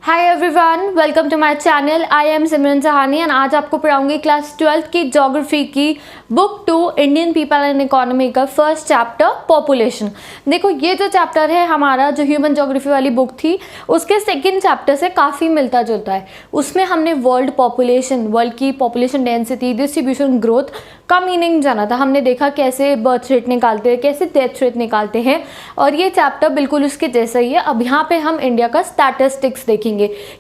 Hi everyone, welcome to my channel. I am Simran Sahni and आज आपको पढ़ाऊंगी क्लास 12th की ज्योग्राफी की book 2 Indian people and economy का फर्स्ट चैप्टर पॉपुलेशन। देखो, ये जो चैप्टर है हमारा जो ह्यूमन ज्योग्राफी वाली बुक थी उसके सेकंड चैप्टर से काफ़ी मिलता जुलता है। उसमें हमने वर्ल्ड पॉपुलेशन, वर्ल्ड की पॉपुलेशन डेंसिटी, डिस्ट्रीब्यूशन, ग्रोथ का मीनिंग जाना था। हमने देखा कैसे बर्थ रेट निकालते हैं, कैसे डेथ रेट निकालते हैं, और ये चैप्टर बिल्कुल उसके जैसा ही है। अब यहाँ पे हम इंडिया का स्टैटिस्टिक्स देखेंगे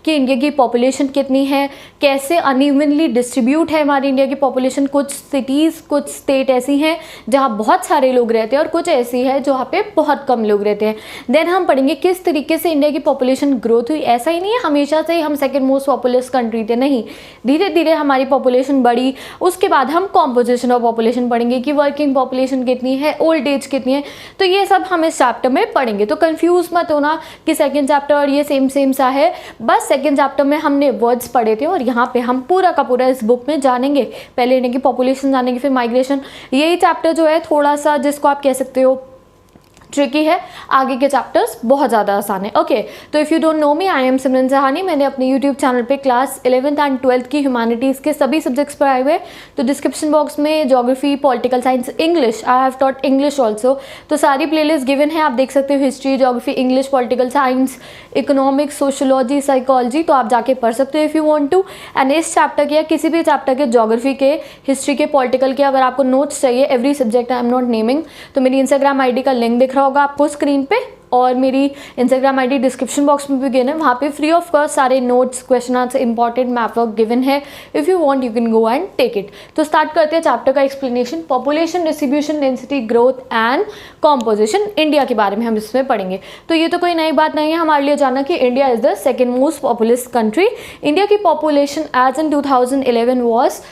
कि इंडिया की पॉपुलेशन कितनी है, कैसे अनइवनली डिस्ट्रीब्यूट है हमारी इंडिया की पॉपुलेशन। कुछ सिटीज़, कुछ स्टेट ऐसी हैं जहाँ बहुत सारे लोग रहते हैं और कुछ ऐसी है जहाँ पे बहुत कम लोग रहते हैं। देन हम पढ़ेंगे किस तरीके से इंडिया की पॉपुलेशन ग्रोथ हुई। ऐसा ही नहीं है हमेशा से ही हम सेकेंड मोस्ट पॉपुलस कंट्री थे, नहीं, धीरे धीरे हमारी पॉपुलेशन बढ़ी। उसके बाद हम कॉम्पोजिशन ऑफ पॉपुलेशन पढ़ेंगे कि वर्किंग पॉपुलेशन कितनी है, ओल्ड एज कितनी है। तो ये सब हम इस चैप्टर में पढ़ेंगे। तो कंफ्यूज मत होना कि सेकेंड चैप्टर और ये सेम सा है। बस सेकेंड चैप्टर में हमने वर्ड्स पढ़े थे और यहाँ पे हम पूरा का पूरा इस बुक में जानेंगे। पहले इंडिया की पॉपुलेशन जानेंगे, फिर माइग्रेशन। यही चैप्टर जो है थोड़ा सा, जिसको आप कह सकते हो ट्रिकी है, आगे के चैप्टर्स बहुत ज़्यादा आसान है। ओके, तो if you don't know me, I am Simran Sahani. मैंने अपने यूट्यूब चैनल पे क्लास 11th एंड 12th की ह्यूमैनिटीज़ के सभी सब्जेक्ट्स पढ़ाए हुए। तो डिस्क्रिप्शन बॉक्स में geography, political science, English, I have taught English also, तो सारी प्लेलिस्ट गिवन है, आप देख सकते हो। History, geography, English, political science, economics, sociology, psychology, तो आप जाके पढ़ सकते हो if you want to. And इस चैप्टर के या किसी भी चैप्टर के, ज्योग्राफी के, हिस्ट्री के, पॉलिटिकल के, अगर आपको नोट्स चाहिए, every subject I am not naming, तो मेरी इंस्टाग्राम आईडी का लिंक दिख रहा होगा आपको स्क्रीन पे, और मेरी इंस्टाग्राम आईडी डिस्क्रिप्शन बॉक्स में भी गिवन है। वहाँ पे फ्री ऑफ कॉस्ट सारे notes, question answer, important map work given है। If you want you can go and take it. तो स्टार्ट करते हैं चैप्टर का explanation. Population, distribution, density, growth and composition, India के बारे में हम इसमें पढ़ेंगे। तो ये तो कोई नई बात नहीं है हमारे लिए जानना कि India is the second most populous country. India की population as in 2011 was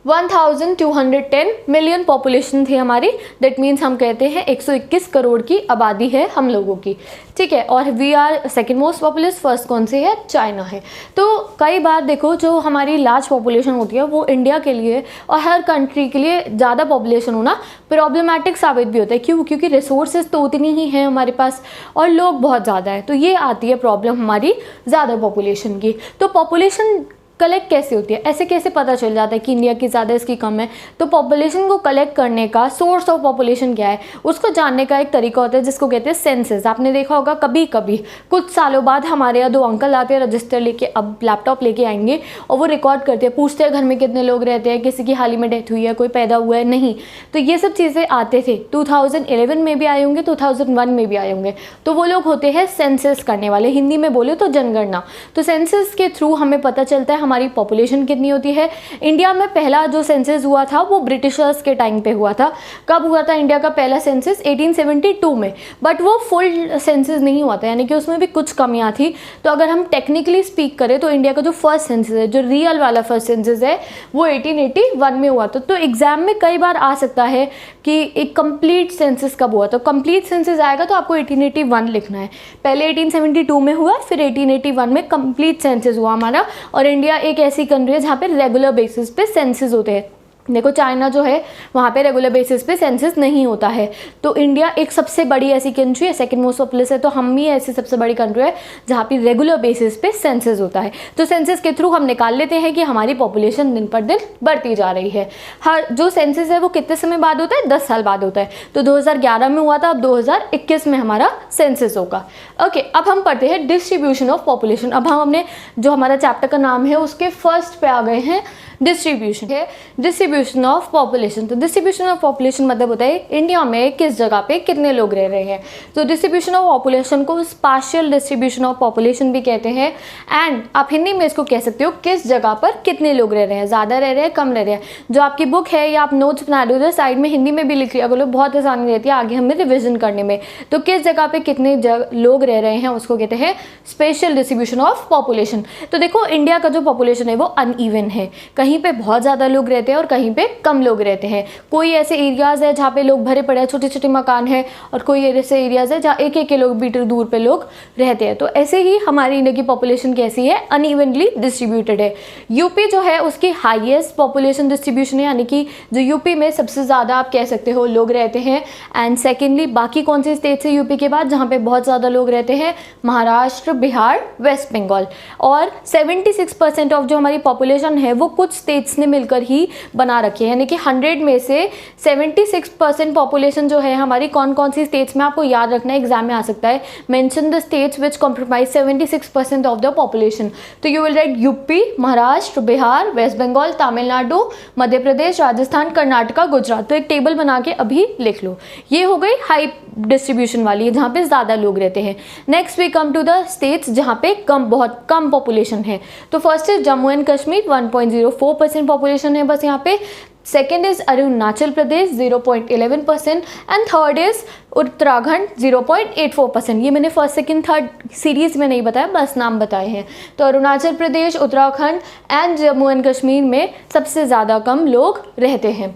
1210 million population थी हमारी। दैट मीन्स हम कहते हैं 121 करोड़ की आबादी है हम लोगों की, ठीक है। और we are second most populous, first कौन सी है? चाइना है। तो कई बार देखो, जो हमारी लार्ज पॉपुलेशन होती है वो इंडिया के लिए और हर कंट्री के लिए ज़्यादा पॉपुलेशन होना प्रॉब्लमैटिक साबित भी होता है। क्यों? क्योंकि रिसोर्सेज तो उतनी ही हैं हमारे पास और लोग बहुत ज़्यादा है, तो ये आती है प्रॉब्लम हमारी ज़्यादा पॉपुलेशन की। तो पॉपुलेशन कलेक्ट कैसे होती है, ऐसे कैसे पता चल जाता है कि इंडिया की ज़्यादा, इसकी कम है? तो पॉपुलेशन को कलेक्ट करने का सोर्स ऑफ पॉपुलेशन क्या है, उसको जानने का एक तरीका होता है जिसको कहते हैं सेंसस। आपने देखा होगा कभी कभी कुछ सालों बाद हमारे यहाँ 2 अंकल आते हैं रजिस्टर लेके, अब लैपटॉप लेके आएंगे और वो रिकॉर्ड करते हैं, पूछते हैं घर में कितने लोग रहते हैं, किसी की हाल ही में डेथ हुई है, कोई पैदा हुआ है, नहीं। तो ये सब चीज़ें आते थे, 2011 में भी आए होंगे, 2001 में भी आए होंगे। तो वो लोग होते हैं सेंसस करने वाले, हिंदी में बोले तो जनगणना। तो सेंसस के थ्रू हमें पता चलता है हमारी पॉपुलेशन कितनी होती है। इंडिया में पहला जो सेंसस हुआ था वो ब्रिटिशर्स के टाइम पे हुआ था। कब हुआ था इंडिया का पहला सेंसस? 1872 में। बट वो फुल सेंसस नहीं हुआ था, यानी कि उसमें भी कुछ कमियां थी। तो अगर हम टेक्निकली स्पीक करें तो इंडिया का जो फर्स्ट सेंसस है, जो रियल वाला फर्स्ट सेंसस है, वो 1881 में हुआ था। तो एग्जाम में कई बार आ सकता है कि एक कंप्लीट सेंसस कब हुआ। तो कंप्लीट सेंसस आएगा तो आपको 1881 लिखना है। पहले 1872 में हुआ, फिर 1881 में कंप्लीट सेंसस हुआ हमारा। और इंडिया एक ऐसी कंट्री है जहाँ पे रेगुलर बेसिस पे सेंसस होते हैं। देखो, चाइना जो है वहाँ पे रेगुलर बेसिस पे सेंसस नहीं होता है। तो इंडिया एक सबसे बड़ी ऐसी कंट्री है, सेकंड मोस्ट पॉपुलस है, तो हम भी ऐसी सबसे बड़ी कंट्री है जहाँ पे रेगुलर बेसिस पे सेंसस होता है। तो सेंसस के थ्रू हम निकाल लेते हैं कि हमारी पॉपुलेशन दिन पर दिन बढ़ती जा रही है। हर जो सेंसस है वो कितने समय बाद होता है? 10 साल बाद होता है। तो 2011 में हुआ था, अब 2021 में हमारा सेंसस होगा। ओके, अब हम पढ़ते हैं डिस्ट्रीब्यूशन ऑफ पॉपुलेशन। अब हम हमने जो हमारा चैप्टर का नाम है उसके फर्स्ट पे आ गए हैं। डिस्ट्रीब्यूशन है, डिस्ट्रीब्यूशन ऑफ पॉपुलेशन। तो डिस्ट्रीब्यूशन ऑफ पॉपुलेशन मतलब होता है इंडिया में किस जगह पे कितने लोग रह रहे हैं। तो डिस्ट्रीब्यूशन ऑफ पॉपुलेशन को स्पाशियल डिस्ट्रीब्यूशन ऑफ पॉपुलेशन भी कहते हैं। एंड आप हिंदी में इसको कह सकते हो किस जगह पर कितने लोग रह रहे हैं, ज़्यादा रह रहे हैं, कम रह रहे हैं। जो आपकी बुक है या आप नोट्स बना रहे हो, साइड में हिंदी में भी लिख लिया करो, बहुत आसानी रहती है आगे हमें रिविजन करने में। तो किस जगह पे कितने लोग रह रहे हैं उसको कहते हैं स्पेशल डिस्ट्रीब्यूशन ऑफ पॉपुलेशन। तो देखो, इंडिया का जो पॉपुलेशन है वो अनइवन है। कहीं पे बहुत ज़्यादा लोग रहते हैं और कहीं पे कम लोग रहते हैं। कोई ऐसे एरियाज़ है जहाँ पे लोग भरे पड़े हैं, छोटे छोटे मकान हैं, और कोई ऐसे एरियाज़ है जहाँ एक एक किलोमीटर दूर पे लोग रहते हैं। तो ऐसे ही हमारी इंडिया की पॉपुलेशन कैसी है, अनइवनली डिस्ट्रीब्यूटेड है। यूपी जो है उसकी हाईएस्ट पॉपुलेशन डिस्ट्रीब्यूशन है, यानी कि जो यूपी में सबसे ज़्यादा आप कह सकते हो लोग रहते हैं। एंड सेकेंडली बाकी कौन से स्टेट्स है यूपी के बाद जहाँ पे बहुत ज़्यादा लोग रहते हैं, महाराष्ट्र, बिहार, वेस्ट बंगाल। और 76% ऑफ जो हमारी पॉपुलेशन है वो कुछ स्टेट्स ने मिलकर ही बना रखी है, यानी कि 100 में से 76% पॉपुलेशन जो है हमारी कौन कौन सी स्टेट्स में, आपको याद रखना है, एग्जाम में आ सकता है, mention the states which compromise 76% of the population. तो you will write UP, Maharashtra, Bihar, West Bengal, Tamil Nadu, Madhya Pradesh, Rajasthan, Karnataka, Gujarat. तो एक टेबल बना के अभी लिख लो। ये हो गई हाई डिस्ट्रीब्यूशन वाली, जहाँ पे ज़्यादा लोग रहते हैं। Next we come to the states जहाँ पे बहुत कम पॉपुलेशन है। तो first is Jammu and Kashmir, 1.04% population है बस यहाँ पे। Second is Arunachal Pradesh, 0.11%। And third is Uttarakhand, 0.84%। ये मैंने फर्स्ट सेकेंड थर्ड सीरीज में नहीं बताया, बस नाम बताए हैं। तो अरुणाचल प्रदेश, उत्तराखंड एंड जम्मू एंड कश्मीर में सबसे ज़्यादा कम लोग रहते हैं।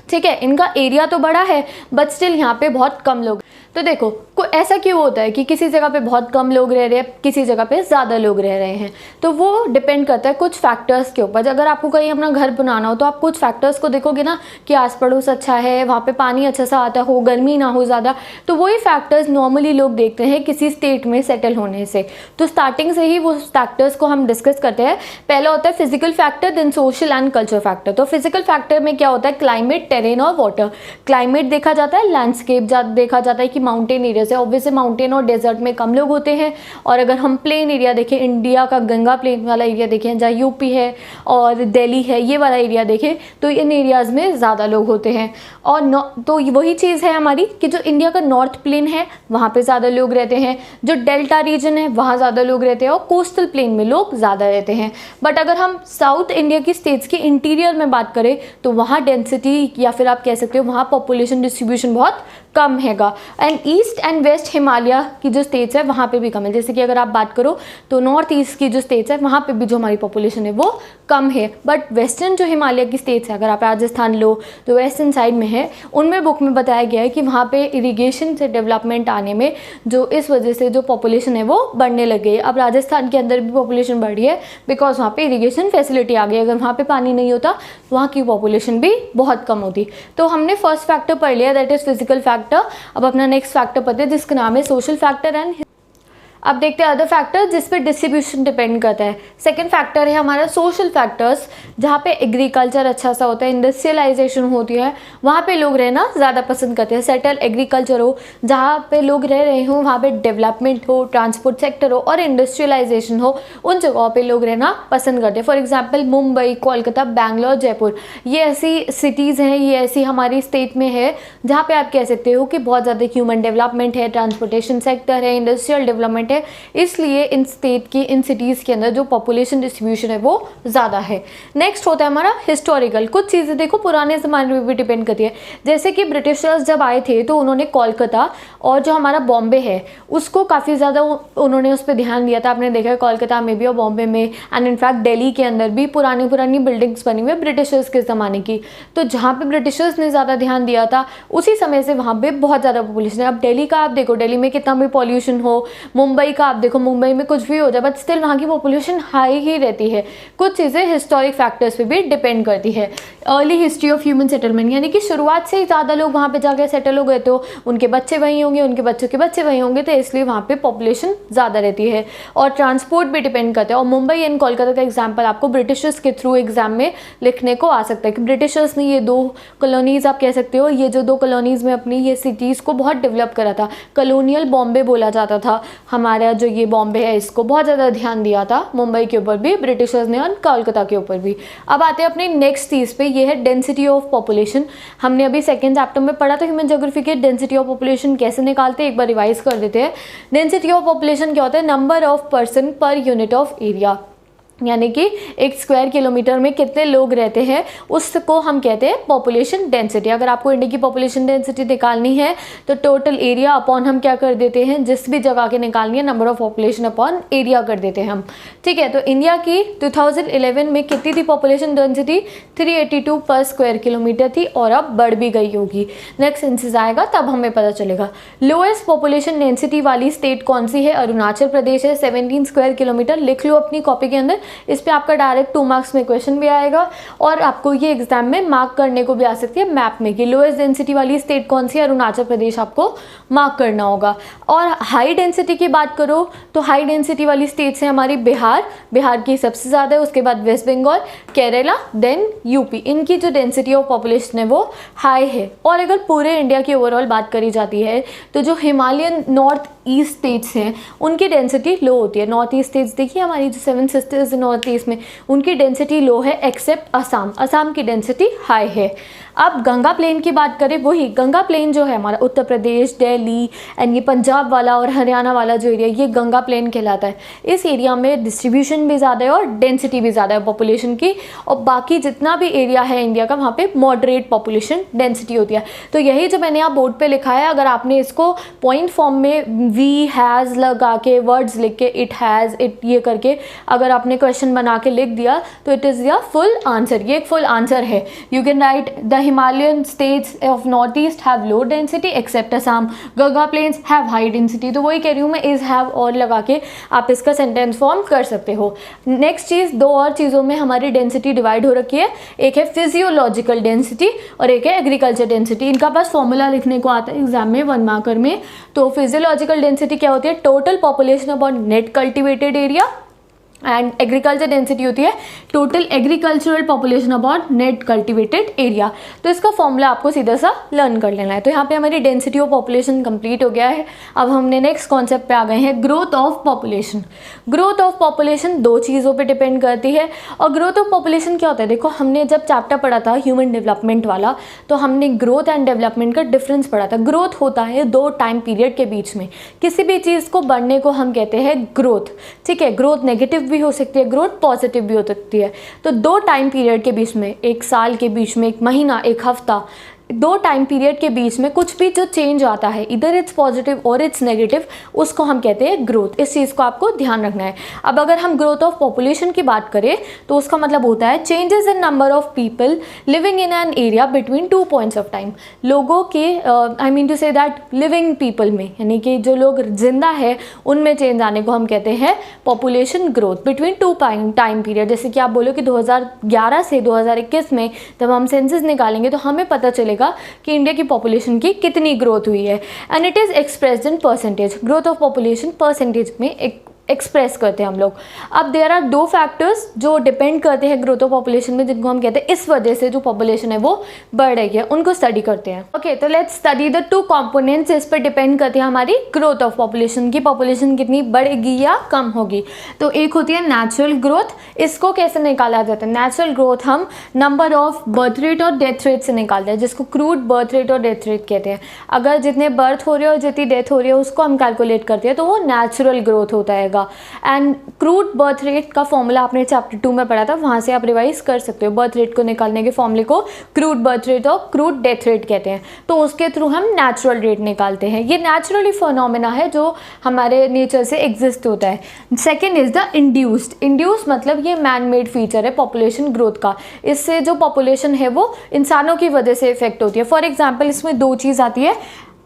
ठीक है, इनका एरिया तो बड़ा है बट स्टिल यहाँ पे बहुत कम लोग। तो देखो ऐसा क्यों होता है कि किसी जगह पे बहुत कम लोग रह रहे हैं, किसी जगह पे ज़्यादा लोग रह रहे हैं। तो वो डिपेंड करता है कुछ फैक्टर्स के ऊपर। अगर आपको कहीं अपना घर बनाना हो तो आप कुछ फैक्टर्स को देखोगे ना, कि आस पड़ोस अच्छा है, वहाँ पे पानी अच्छा सा आता हो, गर्मी ना हो ज़्यादा। तो वही फैक्टर्स नॉर्मली लोग देखते हैं किसी स्टेट में सेटल होने से। तो स्टार्टिंग से ही वो फैक्टर्स को हम डिस्कस करते हैं। पहला होता है physical factor, then social and culture factor. तो फिजिकल फैक्टर में क्या होता है, क्लाइमेट, टेरेन और वाटर। क्लाइमेट देखा जाता है, लैंडस्केप देखा जाता है कि माउंटेन एरिया से, ऑब्वियसली माउंटेन और डेजर्ट में कम लोग होते हैं। और अगर हम प्लेन एरिया देखें, इंडिया का गंगा प्लेन वाला एरिया देखें जहाँ यूपी है और दिल्ली है, ये वाला एरिया देखें तो इन एरियाज़ में ज़्यादा लोग होते हैं। और तो वही चीज़ है हमारी कि जो इंडिया का नॉर्थ प्लेन है वहाँ पे ज़्यादा लोग रहते हैं, जो डेल्टा रीजन है वहाँ ज़्यादा लोग रहते हैं, और कोस्टल प्लेन में लोग ज़्यादा रहते हैं। बट अगर हम साउथ इंडिया की स्टेट्स के इंटीरियर में बात करें तो वहाँ डेंसिटी या फिर आप कह सकते हो वहाँ पॉपुलेशन डिस्ट्रीब्यूशन बहुत कम हैगा। And east and west Himalaya की जो स्टेट्स है वहाँ पे भी कम है। जैसे कि अगर आप बात करो तो नॉर्थ ईस्ट की जो स्टेट्स है वहाँ पे भी जो हमारी पॉपुलेशन है वो कम है। बट वेस्टर्न जो हिमालय की स्टेट्स है, अगर आप राजस्थान लो तो वेस्टर्न साइड में है, उनमें बुक में बताया गया है कि वहाँ पे इरीगेशन से डेवलपमेंट आने में जो इस वजह से जो पॉपुलेशन है वो बढ़ने लग गई है। अब राजस्थान के अंदर भी पॉपुलेशन बढ़ रही है बिकॉज वहाँ पे इरीगेशन फैसिलिटी आ गई। अगर वहाँ पे पानी नहीं होता तो वहाँ की पॉपुलेशन भी बहुत कम होती। तो हमने फर्स्ट फैक्टर पढ़ लिया, दैट इज फिजिकल फैक्टर। अब अपना नेक्स्ट फैक्टर पढ़ते हैं जिसका नाम है सोशल फैक्टर। एंड अब देखते हैं अदर फैक्टर जिस पे डिस्ट्रीब्यूशन डिपेंड करता है। सेकंड फैक्टर है हमारा सोशल फैक्टर्स, जहाँ पे एग्रीकल्चर अच्छा सा होता है, इंडस्ट्रियलाइजेशन होती है, वहाँ पे लोग रहना ज़्यादा पसंद करते हैं। सेटल एग्रीकल्चर हो, जहाँ पे लोग रह रहे हो वहाँ पे डेवलपमेंट हो, ट्रांसपोर्ट सेक्टर हो और इंडस्ट्रियलाइजेशन हो, उन जगहों पे लोग रहना पसंद करते हैं। फॉर एग्जाम्पल मुंबई, कोलकाता, बैंगलोर, जयपुर, ये ऐसी सिटीज़ हैं, ये ऐसी हमारी स्टेट में है जहाँ पे आप कह सकते हो कि बहुत ज़्यादा ह्यूमन डेवलपमेंट है, ट्रांसपोर्टेशन सेक्टर है, इंडस्ट्रियल डेवलपमेंट है। इसलिए इन स्टेट की, इन सिटीज़ के अंदर जो पॉपुलेशन डिस्ट्रीब्यूशन है वो ज़्यादा है। नेक्स्ट होता है हमारा हिस्टोरिकल। कुछ चीज़ें देखो पुराने ज़माने में भी डिपेंड करती है। जैसे कि ब्रिटिशर्स जब आए थे तो उन्होंने कोलकाता और जो हमारा बॉम्बे है उसको काफ़ी ज़्यादा उन्होंने उस पर ध्यान दिया था। आपने देखा है कोलकाता में भी और बॉम्बे में, एंड इनफैक्ट दिल्ली के अंदर भी पुरानी पुरानी बिल्डिंग्स बनी हुई है ब्रिटिशर्स के ज़माने की। तो जहाँ पे ब्रिटिशर्स ने ज़्यादा ध्यान दिया था उसी समय से वहाँ पे बहुत ज़्यादा पॉपुलेशन है। अब दिल्ली का आप देखो, दिल्ली में कितना भी पॉल्यूशन हो, मुंबई का आप देखो, मुंबई में कुछ भी हो जाए बट स्टिल वहाँ की पॉपुलेशन हाई ही रहती है। कुछ चीज़ें हिस्टोरिक फैक्टर्स पे भी डिपेंड करती है। Early history of human settlement, यानी कि शुरुआत से ही ज़्यादा लोग वहाँ पे जाकर सेटल हो गए तो उनके बच्चे वहीं होंगे, उनके बच्चों के बच्चे वहीं होंगे, तो इसलिए वहाँ पे पॉपुलेशन ज़्यादा रहती है। और ट्रांसपोर्ट भी डिपेंड करता है। और मुंबई एंड कोलकाता का एग्जाम्पल आपको ब्रिटिशर्स के थ्रू एग्जाम में लिखने को आ सकता है कि ब्रिटिशर्स ने ये दो कॉलोनीज़, आप कह सकते हो ये जो दो कॉलोनीज़ में अपनी ये सिटीज़ को बहुत डेवलप करा था। कॉलोनियल बॉम्बे बोला जाता था हमारा जो ये बॉम्बे है, इसको बहुत ज़्यादा ध्यान दिया था मुंबई के ऊपर भी ब्रिटिशर्स ने और कोलकाता के ऊपर भी। अब आते हैं अपने नेक्स्ट चीज़ पे, ये है डेंसिटी ऑफ पॉपुलेशन। हमने अभी सेकंड चैप्टर में पढ़ा था ह्यूमन ज्योग्राफी के डेंसिटी ऑफ पॉपुलेशन कैसे निकालते हैं, एक बार रिवाइज कर देते हैं। डेंसिटी ऑफ पॉपुलेशन क्या होता है, number of person per unit of area. यानी कि एक स्क्वायर किलोमीटर में कितने लोग रहते हैं उसको हम कहते हैं पॉपुलेशन डेंसिटी। अगर आपको इंडिया की पॉपुलेशन डेंसिटी निकालनी है तो टोटल एरिया अपॉन हम क्या कर देते हैं, जिस भी जगह के निकालनी है number of population upon area कर देते हैं हम, ठीक है। तो इंडिया की 2011 में कितनी थी पॉपुलेशन डेंसिटी, 382 पर स्क्वायर किलोमीटर थी और अब बढ़ भी गई होगी। नेक्स्ट सेंसस आएगा तब हमें पता चलेगा। लोएस्ट पॉपुलेशन डेंसिटी वाली स्टेट कौन सी है, अरुणाचल प्रदेश है, 17 स्क्वायर किलोमीटर। लिख लो अपनी कॉपी के अंदर, इस पे आपका डायरेक्ट 2 मार्क्स में क्वेश्चन भी आएगा और आपको ये एग्जाम में मार्क करने को भी आ सकती है मैप में कि लोएस्ट डेंसिटी वाली स्टेट कौन सी है, अरुणाचल प्रदेश आपको मार्क करना होगा। और हाई डेंसिटी की बात करो तो हाई डेंसिटी वाली स्टेट है हमारी बिहार की सबसे ज़्यादा है, उसके बाद वेस्ट बंगाल, केरला, देन यूपी। इनकी जो डेंसिटी ऑफ पॉपुलेशन है वो हाई है। और अगर पूरे इंडिया की ओवरऑल बात करी जाती है तो जो हिमालयन नॉर्थ ईस्ट स्टेट्स हैं उनकी डेंसिटी लो होती है। नॉर्थ ईस्ट स्टेट्स देखिए हमारी जो 7 सिस्टर्स नॉर्थ ईस्ट में, उनकी डेंसिटी लो है एक्सेप्ट असम की डेंसिटी हाई है। अब गंगा प्लेन की बात करें, वही गंगा प्लेन जो है हमारा उत्तर प्रदेश, दिल्ली एंड ये पंजाब वाला और हरियाणा वाला जो एरिया, ये गंगा प्लेन कहलाता है। इस एरिया में डिस्ट्रीब्यूशन भी ज़्यादा है और डेंसिटी भी ज़्यादा है पॉपुलेशन की, और बाकी जितना भी एरिया है इंडिया का वहाँ पे मॉडरेट पॉपुलेशन डेंसिटी होती है। तो यही जो मैंने यहाँ बोर्ड पे लिखा है, अगर आपने इसको पॉइंट फॉर्म में वी हैज़ लगा के वर्ड्स लिख के इट हैज़ इट ये करके अगर आपने क्वेश्चन बना के लिख दिया तो it is your full answer. ये एक फुल आंसर है। You can write the Himalayan states of northeast have low density except Assam. Ganga plains have high density. तो वही कह रही हूँ मैं, is have और लगा के आप इसका सेंटेंस फॉर्म कर सकते हो। नेक्स्ट चीज़, 2 और चीज़ों में हमारी डेंसिटी डिवाइड हो रखी है, एक है फिजियोलॉजिकल डेंसिटी और एक है एग्रीकल्चर डेंसिटी। इनका बस फॉर्मूला लिखने को आता है एग्जाम में 1 मार्कर में। तो फिजियोलॉजिकल डेंसिटी क्या होती है, total population upon net cultivated area, and agriculture density होती है total agricultural population upon net cultivated area. तो इसका फॉर्मूला आपको सीधा सा लर्न कर लेना है। तो यहाँ पे हमारी डेंसिटी ऑफ पॉपुलेशन कंप्लीट हो गया है। अब हमने नेक्स्ट कॉन्सेप्ट पे आ गए हैं, growth of population. Growth of population 2 चीज़ों पे डिपेंड करती है। और ग्रोथ ऑफ पॉपुलेशन क्या होता है, देखो हमने जब चैप्टर पढ़ा था ह्यूमन डेवलपमेंट वाला, तो हमने ग्रोथ एंड डेवलपमेंट का डिफरेंस पढ़ा था। ग्रोथ होता है 2 टाइम पीरियड के बीच में, किसी भी चीज़ को बढ़ने को हम कहते हैं ग्रोथ, ठीक है। ग्रोथ नेगेटिव भी हो सकती है, ग्रोथ पॉजिटिव भी हो सकती है। तो 2 टाइम पीरियड के बीच में, 1 साल के बीच में, 1 महीना, 1 हफ्ता, 2 टाइम पीरियड के बीच में कुछ भी जो चेंज आता है, इधर इट्स पॉजिटिव और इट्स नेगेटिव, उसको हम कहते हैं ग्रोथ। इस चीज़ को आपको ध्यान रखना है। अब अगर हम ग्रोथ ऑफ पॉपुलेशन की बात करें तो उसका मतलब होता है changes in number of people living in an area between 2 points of time. लोगों के I mean to say that living people में, यानी कि जो लोग जिंदा है उनमें चेंज आने को हम कहते हैं population growth between 2 time period. जैसे कि आप बोलो कि 2011 से 2021 में जब हम सेंसस निकालेंगे तो हमें पता चलेगा कि इंडिया की पॉपुलेशन की कितनी ग्रोथ हुई है, and it is expressed in percentage. Growth of population percentage में एक्सप्रेस करते हैं हम लोग। अब देयर आर 2 फैक्टर्स जो डिपेंड करते हैं ग्रोथ ऑफ पॉपुलेशन में, जिनको हम कहते हैं इस वजह से जो पॉपुलेशन है वो बढ़ रही है, उनको स्टडी करते हैं। ओके, तो लेट्स स्टडी द 2 कंपोनेंट्स इस पर डिपेंड करते हैं हमारी ग्रोथ ऑफ पॉपुलेशन की, पॉपुलेशन कितनी बढ़ेगी या कम होगी। तो एक होती है नेचुरल ग्रोथ। इसको कैसे निकाला जाता है, नेचुरल ग्रोथ हम नंबर ऑफ बर्थ रेट और डेथ रेट से निकालते हैं, जिसको क्रूड बर्थ रेट और डेथ रेट कहते हैं। अगर जितने बर्थ हो रहे हो और जितनी डेथ हो रही है उसको हम कैलकुलेट करते हैं तो वो नेचुरल ग्रोथ होता है। एंड क्रूड बर्थ रेट का फॉर्मूला आपने चैप्टर 2 में पढ़ा था, वहाँ से आप रिवाइज कर सकते हो। बर्थ रेट को निकालने के फॉर्मूले को क्रूड बर्थ रेट और क्रूड डेथ रेट कहते हैं। तो उसके थ्रू हम नेचुरल रेट निकालते हैं। ये नेचुरली फिनोमेना है जो हमारे नेचर से एग्जिस्ट होता है। Second is the induced. Induce मतलब ये मैन मेड फीचर है पॉपुलेशन ग्रोथ का। इससे जो पॉपुलेशन है वो इंसानों की वजह से इफेक्ट होती है। फॉर एग्जाम्पल इसमें 2 चीज़ आती है,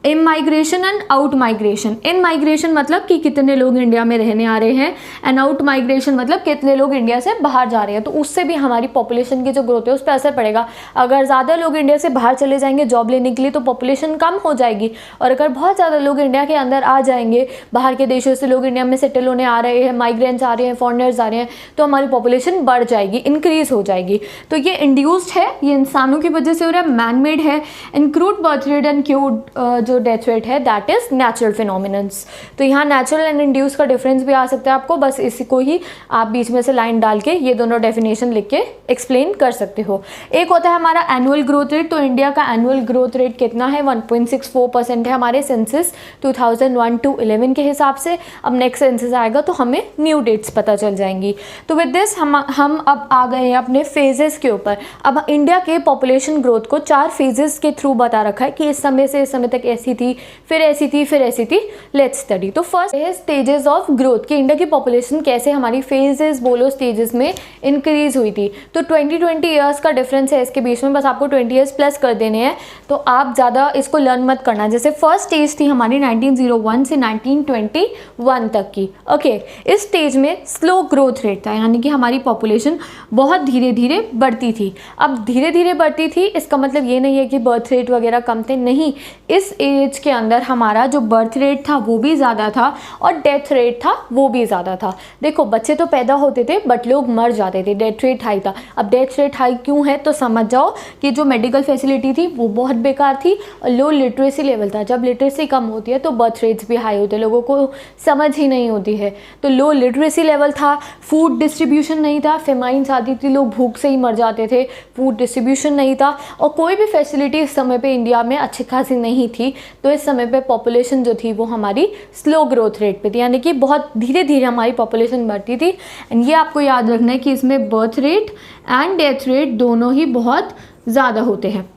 इन migration and out migration. In migration मतलब कि कितने लोग इंडिया में रहने आ रहे हैं, एंड आउट माइग्रेशन मतलब कितने लोग इंडिया से बाहर जा रहे हैं। तो उससे भी हमारी पॉपुलेशन की जो ग्रोथ है उस पर असर पड़ेगा। अगर ज़्यादा लोग इंडिया से बाहर चले जाएंगे जॉब लेने के लिए तो पॉपुलेशन कम हो जाएगी, और अगर बहुत ज़्यादा लोग इंडिया के अंदर आ जाएंगे, बाहर के देशों से लोग इंडिया में सेटल होने आ रहे हैं, माइग्रेंट्स आ रहे हैं, फॉरेनर्स आ रहे हैं, तो हमारी पॉपुलेशन बढ़ जाएगी, इंक्रीज हो जाएगी। तो ये इंड्यूस्ड है, ये इंसानों की वजह से हो रहा है, मैन मेड है। And crude birth rate and crude जो जो डेथ रेट है दैट इज़ नेचुरल फिनोमिनन्स। तो यहाँ नेचुरल एंड इंड्यूस का डिफरेंस भी आ सकता है आपको, बस इसी को ही आप बीच में से लाइन डाल के ये दोनों डेफिनेशन लिख के एक्सप्लेन कर सकते हो। एक होता है हमारा एनुअल ग्रोथ रेट, तो इंडिया का एनुअल ग्रोथ रेट कितना है 1.64% है हमारे सेंसस 2001-11 के हिसाब से। अब नेक्स्ट सेंसस आएगा तो हमें न्यू डेट्स पता चल जाएंगी। तो विद दिस हम अब आ गए हैं अपने फेजेस के ऊपर। अब इंडिया के पॉपुलेशन ग्रोथ को 4 फेजेस के थ्रू बता रखा है कि इस समय से इस समय तक ऐसी थी, फिर ऐसी थी, फिर ऐसी थी। Let's study. तो फर्स्ट है स्टेजेस ऑफ ग्रोथ कि इंडिया की पॉपुलेशन कैसे हमारी फेजेस बोलो स्टेजेस में इंक्रीज हुई थी। तो 20 ईयर्स का डिफरेंस है इसके बीच में, बस आपको 20 ईयर्स प्लस कर देने हैं, तो आप ज़्यादा इसको लर्न मत करना। जैसे फर्स्ट स्टेज थी हमारी 1901 से 1921 तक की। ओके, इस स्टेज में स्लो ग्रोथ रेट था, यानी कि हमारी पॉपुलेशन बहुत धीरे धीरे बढ़ती थी। अब धीरे धीरे बढ़ती थी इसका मतलब ये नहीं है कि बर्थ रेट वगैरह कम थे, नहीं, इस एज के अंदर हमारा जो बर्थ रेट था वो भी ज़्यादा था और डेथ रेट था वो भी ज़्यादा था। देखो बच्चे तो पैदा होते थे बट लोग मर जाते थे, डेथ रेट हाई था। अब डेथ रेट हाई क्यों है तो समझ जाओ कि जो मेडिकल फैसिलिटी थी वो बहुत बेकार थी और लो लिटरेसी लेवल था। जब लिटरेसी कम होती है तो बर्थ रेट्स भी हाई होते हैं, लोगों को समझ ही नहीं होती है। तो लो लिटरेसी लेवल था, फूड डिस्ट्रीब्यूशन नहीं था, फेमाइन्स आती थी, लोग भूख से ही मर जाते थे, फूड डिस्ट्रीब्यूशन नहीं था और कोई भी फैसिलिटी इस समय पे इंडिया में अच्छी खासी नहीं थी। तो इस समय पे पॉपुलेशन जो थी वो हमारी स्लो ग्रोथ रेट पे थी, यानी कि बहुत धीरे धीरे हमारी पॉपुलेशन बढ़ती थी। एंड ये आपको याद रखना है कि इसमें birth rate and death rate दोनों ही बहुत ज़्यादा होते हैं।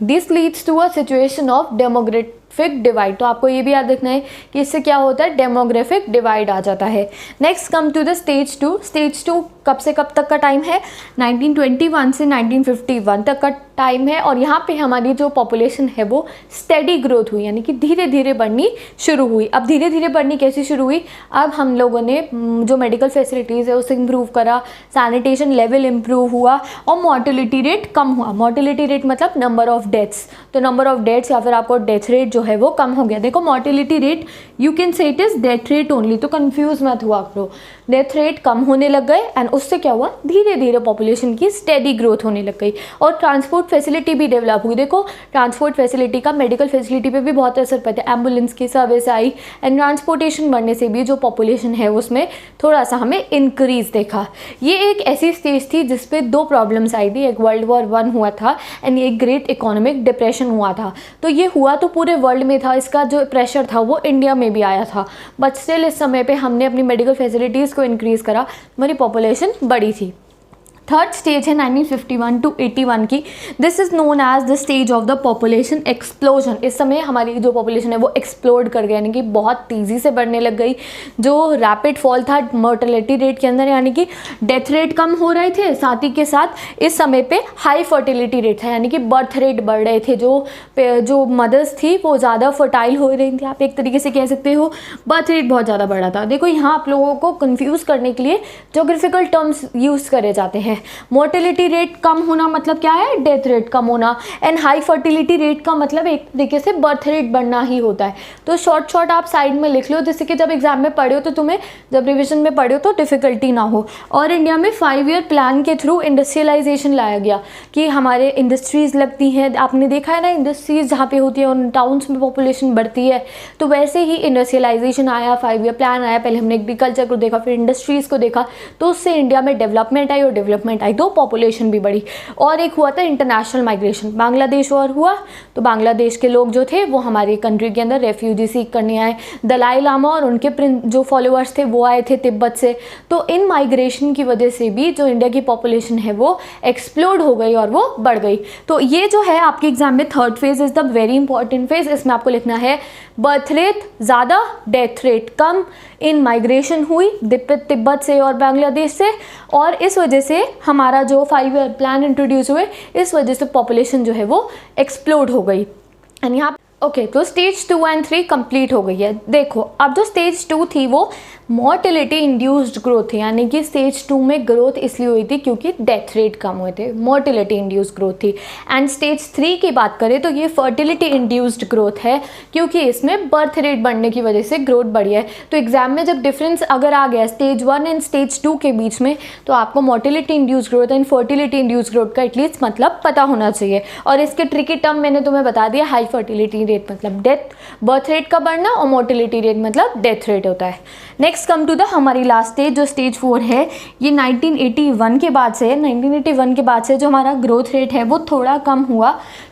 This leads to a situation of demographic divide. तो आपको ये भी याद रखना है कि इससे क्या होता है, डेमोग्राफिक डिवाइड आ जाता है। Next come to the stage 2। Stage 2 कब से कब तक का टाइम है, 1921 से 1951 तक का टाइम है और यहाँ पे हमारी जो पॉपुलेशन है वो स्टेडी ग्रोथ हुई, यानी कि धीरे धीरे बढ़नी शुरू हुई। अब धीरे धीरे बढ़नी कैसी शुरू हुई, अब हम लोगों ने जो मेडिकल फैसिलिटीज़ है उसे इम्प्रूव करा, सैनिटेशन लेवल इम्प्रूव हुआ और मॉर्टेलिटी रेट कम हुआ। मॉर्टेलिटी रेट मतलब नंबर ऑफ डेथ्स, तो नंबर ऑफ डेथ्स या फिर आपको डेथ रेट जो है वो कम हो गया। देखो मॉर्टेलिटी रेट यू कैन से it is death rate only, तो कंफ्यूज मत हुआ करो। डेथ रेट कम होने लग गए एंड उससे क्या हुआ, धीरे धीरे पॉपुलेशन की स्टेडी ग्रोथ होने लग गई और ट्रांसपोर्ट फैसिलिटी भी डेवलप हुई। देखो ट्रांसपोर्ट फैसिलिटी का मेडिकल फैसिलिटी पे भी बहुत असर पड़ता है, एम्बुलेंस की सर्विस आई एंड ट्रांसपोर्टेशन बढ़ने से भी जो पॉपुलेशन है उसमें थोड़ा सा हमें इंक्रीज देखा। ये एक ऐसी स्टेज थी जिसपे 2 प्रॉब्लम्स आई थी, एक वर्ल्ड वॉर 1 हुआ था एंड एक ग्रेट इकोनॉमिक डिप्रेशन हुआ था। तो ये हुआ तो पूरे वर्ल्ड में था, इसका जो प्रेशर था वो इंडिया में भी आया था, बट स्टिल इस समय पे हमने अपनी मेडिकल फैसिलिटीज़ को इंक्रीज़ करा, हमारी पॉपुलेशन बड़ी थी। थर्ड स्टेज है 1951 to 81 की। This is known as the stage of the population explosion. इस समय हमारी जो पॉपुलेशन है वो एक्सप्लोड कर गया, यानी कि बहुत तेज़ी से बढ़ने लग गई। जो रैपिड फॉल था मोर्टेलिटी रेट के अंदर, यानी कि डेथ रेट कम हो रहे थे, साथ ही के साथ इस समय पे हाई फर्टिलिटी रेट था, यानी कि बर्थ रेट बढ़ रहे थे। जो मदर्स थी वो ज़्यादा फर्टाइल हो रही थी, आप एक तरीके से कह सकते हो बर्थ रेट बहुत ज़्यादा बढ़ रहा था। देखो यहाँ आप लोगों को कन्फ्यूज़ करने के लिए जोग्राफिकल टर्म्स यूज़ करे जाते हैं। मोर्टेलिटी रेट कम होना मतलब क्या है, डेथ रेट कम होना, एंड हाई फर्टिलिटी रेट का मतलब एक तरीके से बर्थ रेट बढ़ना ही होता है। तो शॉर्ट आप साइड में लिख लो, जिससे कि जब एग्जाम में पढ़े हो तो तुम्हें जब रिविजन में पढ़े हो तो डिफिकल्टी ना हो। और इंडिया में 5 ईयर प्लान के थ्रू इंडस्ट्रियलाइजेशन लाया गया कि हमारे इंडस्ट्रीज़ लगती हैं, आपने देखा है ना इंडस्ट्रीज़ जहाँ पे होती है उन टाउन्स में पॉपुलेशन बढ़ती है, तो वैसे ही इंडस्ट्रियलाइजेशन आया, 5 ईयर प्लान आया। पहले हमने एग्रीकल्चर को देखा, फिर इंडस्ट्रीज़ को देखा, तो उससे इंडिया में डेवलपमेंट आई और डेवलपमेंट आई तो पॉपुलेशन भी बढ़ी। और एक हुआ था इंटरनेशनल माइग्रेशन, बांग्लादेश और हुआ, तो बांग्लादेश के लोग जो थे वो हमारी कंट्री के अंदर रेफ्यूजी सीख करने आए। दलाई लामा और उनके जो फॉलोअर्स थे वो आए थे तिब्बत से। तो इन माइग्रेशन की वजह से भी जो इंडिया की पॉपुलेशन है वो एक्सप्लोड हो गई और वो बढ़ गई। तो ये जो है आपके एग्जाम में third phase is the very important phase. इसमें आपको लिखना है बर्थ रेट ज़्यादा, डेथ रेट कम, इन माइग्रेशन हुई तिब्बत से और बांग्लादेश से, और इस वजह से हमारा जो 5 ईयर प्लान इंट्रोड्यूस हुए, इस वजह से पॉपुलेशन जो है वो एक्सप्लोड हो गई। एंड यहाँ ओके, तो स्टेज 2 एंड 3 कंप्लीट हो गई है। देखो अब जो स्टेज 2 थी वो मोर्टेलिटी इंड्यूस्ड ग्रोथ, यानी कि स्टेज 2 में ग्रोथ इसलिए हुई थी क्योंकि डेथ रेट कम हुए थे, मोर्टेलिटी इंड्यूस्ड ग्रोथ थी। एंड स्टेज 3 की बात करें तो ये फर्टिलिटी इंड्यूस्ड ग्रोथ है, क्योंकि इसमें बर्थ रेट बढ़ने की वजह से ग्रोथ बढ़ी है। तो एग्जाम में जब डिफरेंस अगर आ गया स्टेज 1 एंड स्टेज 2 के बीच में, तो आपको mortality induced growth and fertility induced growth का एटलीस्ट मतलब पता होना चाहिए। और इसके ट्रिकी टर्म मैंने तुम्हें बता दिया, हाई फर्टिलिटी रेट मतलब डेथ बर्थ रेट का बढ़ना, और मोर्टेलिटी रेट मतलब डेथ रेट होता है। नेक्स्ट कम टू द हमारी लास्ट स्टेज जो स्टेज 4 है, ये 1981 के बाद से 1981 के बाद से जो हमारा ग्रोथ रेट है वो थोड़ा कम हुआ।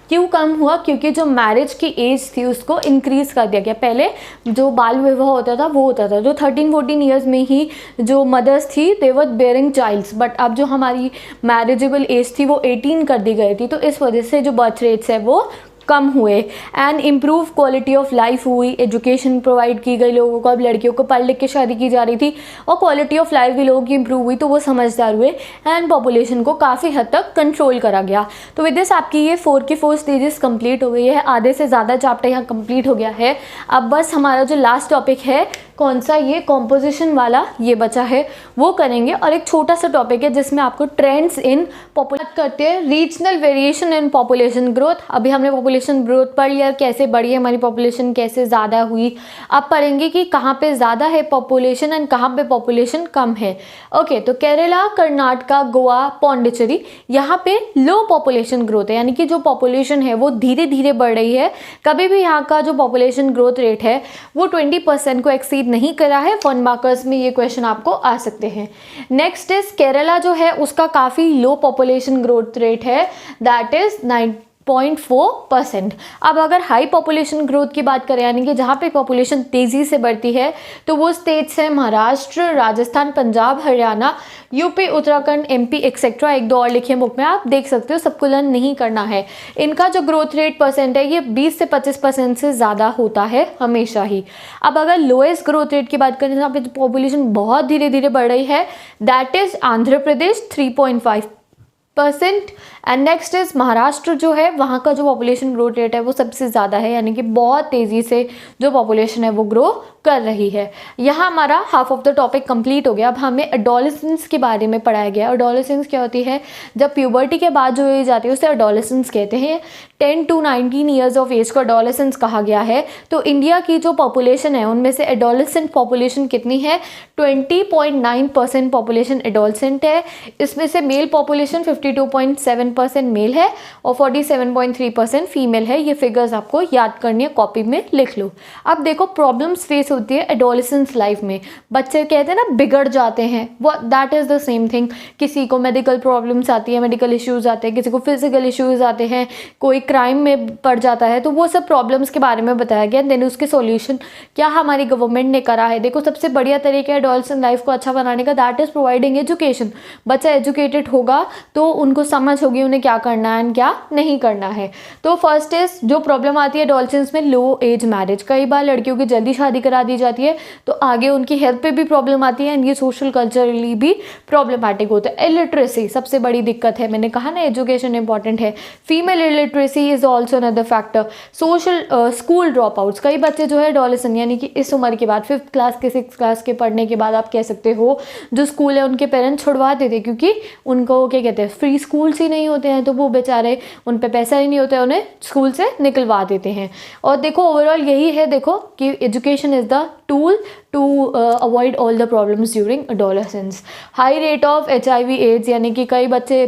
क्यों कम हुआ? क्योंकि जो मैरिज की एज थी उसको इंक्रीज़ कर दिया गया। पहले जो बाल विवाह होता था वो होता था जो 13-14 ईयर्स में ही जो मदर्स थी दे वर बेयरिंग चाइल्ड्स, बट अब जो हमारी मैरिजेबल एज थी वो 18 कर दी गई थी। तो इस वजह से जो बर्थ रेट्स है वो कम हुए and improve quality of life हुई, एजुकेशन प्रोवाइड की गई लोगों को। अब लड़कियों को पढ़ लिख के शादी की जा रही थी और क्वालिटी ऑफ लाइफ भी लोगों की इम्प्रूव हुई, तो वो समझदार हुए एंड पॉपुलेशन को काफ़ी हद तक कंट्रोल करा गया। तो विद दिस आपकी ये 4 की 4 स्टेजेस कंप्लीट हो गई है, आधे से ज़्यादा चैप्टर यहाँ कंप्लीट हो गया है। अब बस हमारा जो लास्ट टॉपिक है कौन सा, ये कॉम्पोजिशन वाला ये बचा है, वो करेंगे। और एक छोटा सा टॉपिक है जिसमें आपको ट्रेंड्स इन पॉपुलेशन करते हैं, regional variation in population growth. अभी हमने पॉपुलेशन ग्रोथ पढ़ लिया, कैसे बढ़ी है हमारी पॉपुलेशन, कैसे ज़्यादा हुई। अब पढ़ेंगे कि कहाँ पे ज़्यादा है पॉपुलेशन एंड कहाँ पे पॉपुलेशन कम है। ओके, तो केरला, कर्नाटका, गोवा, पौंडीचेरी, यहाँ पे लो पॉपुलेशन ग्रोथ है, यानी कि जो पॉपुलेशन है वो धीरे धीरे बढ़ रही है। कभी भी यहाँ का जो पॉपुलेशन ग्रोथ रेट है वो 20% को एक्सीड नहीं करा है। 1 मार्कर्स में ये क्वेश्चन आपको आ सकते हैं। नेक्स्ट इज केरला जो है उसका काफ़ी लो पॉपुलेशन ग्रोथ रेट है, दैट इज 9.4%। अब अगर हाई पॉपुलेशन ग्रोथ की बात करें, यानी कि जहाँ पे पॉपुलेशन तेज़ी से बढ़ती है, तो वो स्टेट्स हैं Maharashtra, Rajasthan, Punjab, Haryana, UP, Uttarakhand, MP etcetera. 1-2 और लिखे बुक में, आप देख सकते हो, सबको लर्न नहीं करना है। इनका जो ग्रोथ रेट परसेंट है ये 20 से 25% से ज़्यादा होता है हमेशा ही। अब अगर लोएस्ट ग्रोथ रेट की बात करें, जहाँ पे पॉपुलेशन बहुत धीरे धीरे बढ़ रही है, that is Andhra Pradesh 3.5%। And next is Maharashtra जो है, वहाँ का जो पॉपुलेशन ग्रोथ रेट है वो सबसे ज़्यादा है, यानी कि बहुत तेज़ी से जो पॉपुलेशन है वो ग्रो कर रही है। यहाँ हमारा half of the topic complete हो गया। अब हमें एडोलेसेंस के बारे में पढ़ाया गया। एडोलेसेंस क्या होती है? जब प्यूबर्टी के बाद जो एज आती है उसे एडोलेसेंस कहते हैं। 10 to 19 ईयर्स ऑफ एज को एडोलेसेंस कहा गया है। तो इंडिया की जो पॉपुलेशन है उनमें से एडोलेसेंट पॉपुलेशन कितनी है? 20.9% पॉपुलेशन एडोलेसेंट है। इसमें से मेल पॉपुलेशन 52.7% मेल है और 47.3% फीमेल है। ये फिगर्स आपको याद करनी है, कॉपी में लिख लो। अब देखो, प्रॉब्लम्स फेस होती है एडोलेसेंस लाइफ में। बच्चे कहते हैं ना बिगड़ जाते हैं, वो that is the same thing. किसी को मेडिकल प्रॉब्लम्स आती है, मेडिकल इश्यूज़ आते हैं, किसी को फिजिकल इश्यूज़ आते हैं, कोई क्राइम में पड़ जाता है, तो वो सब प्रॉब्लम्स के बारे में बताया गया। देन उसके सॉल्यूशन क्या हमारी गवर्नमेंट ने करा है। देखो, सबसे बढ़िया तरीका है एडोलेसेंट लाइफ को अच्छा बनाने का, दैट इज़ प्रोवाइडिंग एजुकेशन। बच्चा एजुकेटेड होगा तो उनको समझ होगी उन्हें क्या करना है एंड क्या नहीं करना है। तो फर्स्ट इज जो प्रॉब्लम आती है एडोलेसेंस में, लो एज मैरिज। कई बार लड़कियों की जल्दी शादी करा दी जाती है तो आगे उनकी हेल्थ पे भी प्रॉब्लम आती है एंड ये सोशल कल्चरली भी प्रॉब्लमेटिक होता है। इलिटरेसी सबसे बड़ी दिक्कत है, मैंने कहा ना एजुकेशन इंपॉर्टेंट है। Female illiteracy is also another factor. Social school drop outs, कई बच्चे जो है एडोलेसेंट यानी कि इस उम्र के बाद 5th क्लास के 6th क्लास के पढ़ने के बाद आप कह सकते हो जो स्कूल है उनके पेरेंट्स छुड़वा देते, क्योंकि उनको क्या कहते हैं फ्री स्कूल्स ही नहीं होते हैं, तो वो बेचारे उन पे पैसा ही नहीं होता है, उन्हें स्कूल से निकलवा देते हैं। और देखो ओवरऑल यही है, देखो कि education is the tool to avoid all the problems during adolescence. High rate of HIV AIDS, यानी कि कई बच्चे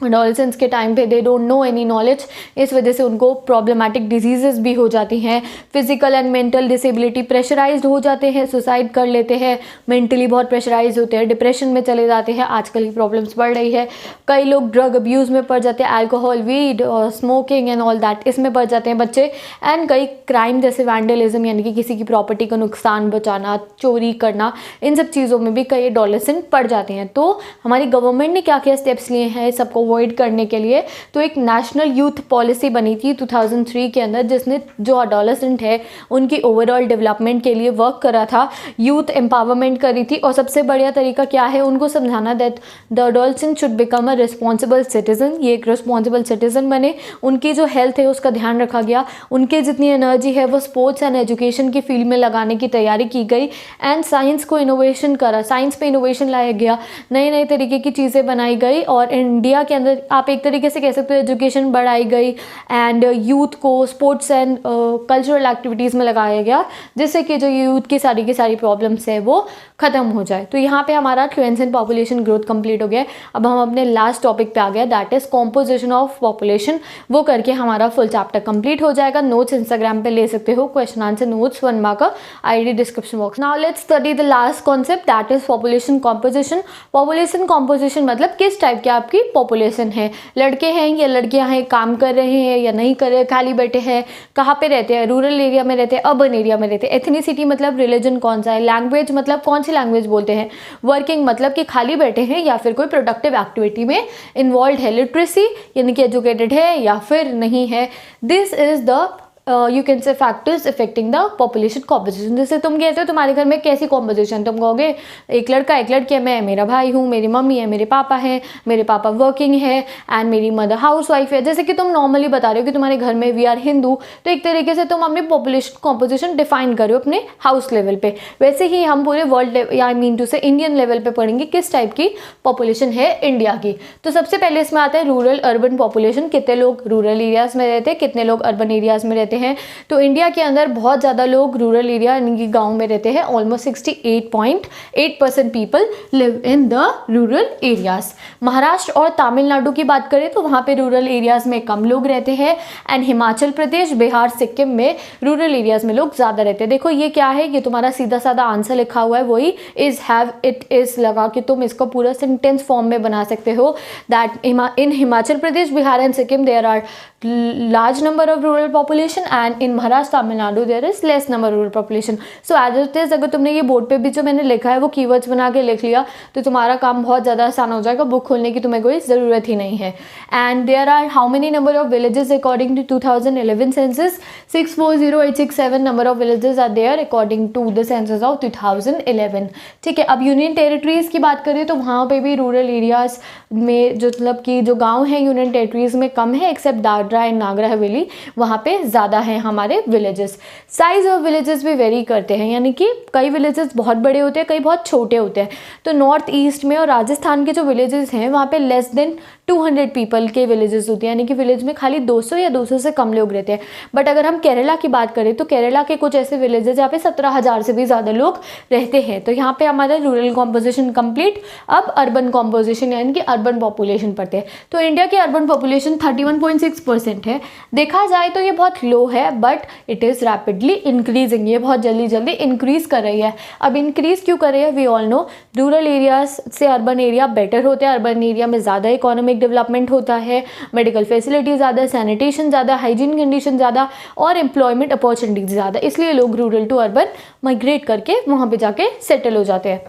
एडोलेसेंस के टाइम पे they don't know any knowledge, इस वजह से उनको प्रॉब्लमेटिक डिजीजेस भी हो जाती हैं। Physical and mental disability, pressurised हो जाते हैं, सुसाइड कर लेते हैं, मेंटली बहुत प्रेशराइज होते हैं, डिप्रेशन में चले जाते हैं। आजकल की प्रॉब्लम्स बढ़ रही है। कई लोग ड्रग अब्यूज़ में पड़ जाते हैं, अल्कोहल, वीड और स्मोकिंग एंड ऑल दैट, इसमें पड़ जाते हैं बच्चे। एंड कई क्राइम जैसे वैंडलिज्म, यानी कि किसी की प्रॉपर्टी का नुकसान बचाना, चोरी करना, इन सब चीज़ों में भी कई एडोलेसेंट पड़ जाते हैं। तो हमारी गवर्नमेंट ने क्या क्या स्टेप्स लिए हैं सबको अवॉइड करने के लिए तो एक नेशनल यूथ पॉलिसी बनी थी 2003 के अंदर, जिसने जो एडोलेसेंट है उनकी ओवरऑल डेवलपमेंट के लिए वर्क करा था, यूथ एम्पावरमेंट करी थी। और सबसे बढ़िया तरीका क्या है, उनको समझाना that the adolescent should become a responsible citizen, ये एक रिस्पॉन्सिबल सिटीजन बने, उनकी जो हेल्थ है उसका ध्यान रखा गया, उनके जितनी एनर्जी है वो स्पोर्ट्स एंड एजुकेशन की फील्ड में लगाने की तैयारी की गई, एंड साइंस को इनोवेशन करा, साइंस पे इनोवेशन लाया गया, नए नए तरीके की चीज़ें बनाई गई। और इंडिया के अंदर आप एक तरीके से कह सकते हो एजुकेशन बढ़ाई गई, एंड यूथ को स्पोर्ट्स एंड कल्चरल एक्टिविटीज़ में लगाया गया, जिससे कि जो यूथ की सारी प्रॉब्लम्स है वो ख़त्म हो जाए। तो यहाँ पे हमारा trends in population growth complete हो गया। अब हम अपने लास्ट टॉपिक पे आ गए, that is composition of population. वो करके हमारा फुल चैप्टर कंप्लीट हो जाएगा। नोट्स इंस्टाग्राम पे ले सकते हो, क्वेश्चन आंसर नोट्स 1 मार्क का, ID description box. Now let's study the last concept, that is population composition. Population composition मतलब किस टाइप की आपकी पॉपुलेशन है, लड़के हैं या लड़कियां हैं, काम कर रहे हैं या नहीं कर रहे, खाली बैठे हैं, कहाँ पे रहते हैं, रूरल एरिया में रहते हैं, अर्बन एरिया में रहते हैं, एथनिसिटी मतलब रिलीजन कौन सा है, लैंग्वेज मतलब कौन सी लैंग्वेज बोलते हैं, वर्किंग मतलब कि खाली बैठे हैं या फिर कोई प्रोडक्टिव एक्टिविटी में इन्वॉल्व है, लिटरेसी यानी कि एजुकेटेड है या फिर नहीं है। This is the you can say factors affecting the population composition. जैसे तुम कहते हो तुम्हारे घर में कैसी कॉम्पोजिशन, तुम कहोगे एक लड़का एक लड़की है, मैं मेरा भाई हूँ, मेरी मम्मी है, मेरे पापा हैं, मेरे पापा वर्किंग है एंड मेरी मदर हाउस वाइफ है। जैसे कि तुम नॉर्मली बता रहे हो कि तुम्हारे घर में वी आर हिंदू, तो एक तरीके से तुम अपनी पॉपुलेशन कॉम्पोजिशन डिफाइन करो अपने हाउस लेवल पे। वैसे ही हम पूरे वर्ल्ड या आई मीन टू से इंडियन लेवल पे पढ़ेंगे किस टाइप की पॉपुलेशन है इंडिया की। तो सबसे पहले इसमें आता है रूरल अर्बन पॉपुलेशन, कितने लोग रूरल एरियाज में रहते हैं, कितने लोग अर्बन एरियाज में रहते हैं। तो इंडिया के अंदर बहुत ज़्यादा लोग रूरल एरिया यानी कि गाँव में रहते हैं, almost 68.8% people live in the rural areas. Maharashtra और तमिलनाडु की बात करें तो वहाँ पे रूरल एरियाज में कम लोग रहते हैं, एंड हिमाचल प्रदेश, बिहार, सिक्किम में रूरल एरियाज में लोग ज़्यादा रहते हैं। देखो ये क्या है, ये तुम्हारा सीधा साधा आंसर लिखा हुआ है, वही इज हैव इट इज लगा के तुम इसको पूरा सेंटेंस फॉर्म में बना सकते हो, that in Himachal Pradesh, Bihar and Sikkim there are large number of rural population and in Maharashtra, Tamil Nadu there is less number of rural population. So as it is, अगर तुमने ये बोर्ड पे भी जो मैंने लिखा है वो कीवर्ड्स बना के लिख लिया तो तुम्हारा काम बहुत ज़्यादा आसान हो जाएगा, बुक खोलने की तुम्हें कोई ज़रूरत ही नहीं है। And there are how many number of villages according to 2011 census, 640,867 number of villages are there according to the census of 2011। ठीक है, अब यूनियन टेरिटरीज़ की बात करें तो वहाँ पे भी रूरल एरियाज में जो मतलब कि जो गाँव हैं यूनियन टेरिटरीज़ में कम है, एक्सेप्ट दादरा एंड नागर हवेली, वहाँ पे ज़्यादा हैं हमारे विलेजेस। साइज़ ऑफ विलेजेस भी वेरी करते हैं, यानी कि कई विलेजेस बहुत बड़े होते हैं, कई बहुत छोटे होते हैं। तो नॉर्थ ईस्ट में और राजस्थान के जो विलेजेस हैं वहाँ पे लेस देन 200 पीपल के विलेजेस होते हैं, यानी कि विलेज में खाली 200 या 200 से कम लोग रहते हैं। बट अगर हम केरला की बात करें तो केरला के कुछ ऐसे विलेजेस जहाँ पे 17,000 से भी ज़्यादा लोग रहते हैं। तो यहाँ पे हमारा रूरल कॉम्पोजिशन कंप्लीट। अब अर्बन कॉम्पोजिशन यानी कि अर्बन पॉपुलेशन पढ़ते हैं। तो इंडिया की अर्बन पॉपुलेशन 31.6% है। देखा जाए तो ये बहुत लो है, but it is rapidly increasing, ये बहुत जल्दी जल्दी इंक्रीज़ कर रही है। अब इंक्रीज़ क्यों कर रही है, we all know rural areas से अर्बन एरिया बेटर होते हैं, अर्बन एरिया में ज़्यादा इकोनॉमिक डेवलपमेंट होता है, मेडिकल फैसिलिटी ज़्यादा, सैनिटेशन ज़्यादा, हाइजीन कंडीशन ज़्यादा और एम्प्लॉयमेंट अपॉर्चुनिटीज ज़्यादा, इसलिए लोग रूरल टू अर्बन माइग्रेट करके वहाँ पे जाके सेटल हो जाते हैं।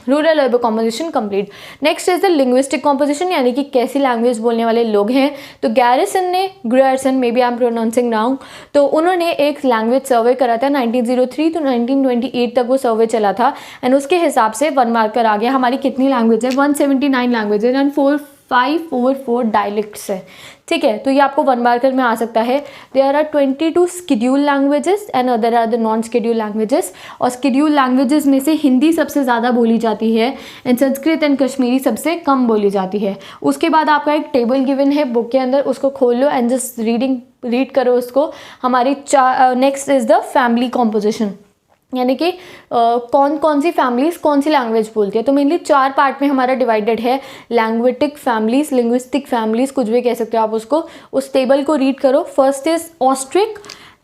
Rural urban composition complete. Next is the linguistic composition, यानी कि कैसी लैंग्वेज बोलने वाले लोग हैं। तो Grierson maybe I am pronouncing wrong, तो उन्होंने एक लैंग्वेज सर्वे करा था 1903 to 1928 तक वो सर्वे चला था, एंड उसके हिसाब से 1 मार्कर आ गया। हमारी कितनी लैंग्वेज है, 179 लैंग्वेज एंड 544 डायलेक्ट्स है। ठीक है, तो ये आपको 1 मार्कर में आ सकता है। There are 22 schedule languages and other are the non schedule languages. और स्केड्यूल लैंग्वेजेस में से हिंदी सबसे ज़्यादा बोली जाती है एंड संस्कृत एंड कश्मीरी सबसे कम बोली जाती है। उसके बाद आपका एक टेबल गिवन है बुक के अंदर, उसको खोल लो एंड जस्ट रीड करो उसको। हमारी next is the family composition, यानी कि कौन कौन सी फैमिलीज कौन सी लैंग्वेज बोलती है। तो मेनली 4 पार्ट में हमारा डिवाइडेड है, लैंग्वेटिक फैमिलीज, लिंग्विस्टिक फैमिलीज, कुछ भी कह सकते हो आप उसको। उस टेबल को रीड करो। फर्स्ट इज ऑस्ट्रिक,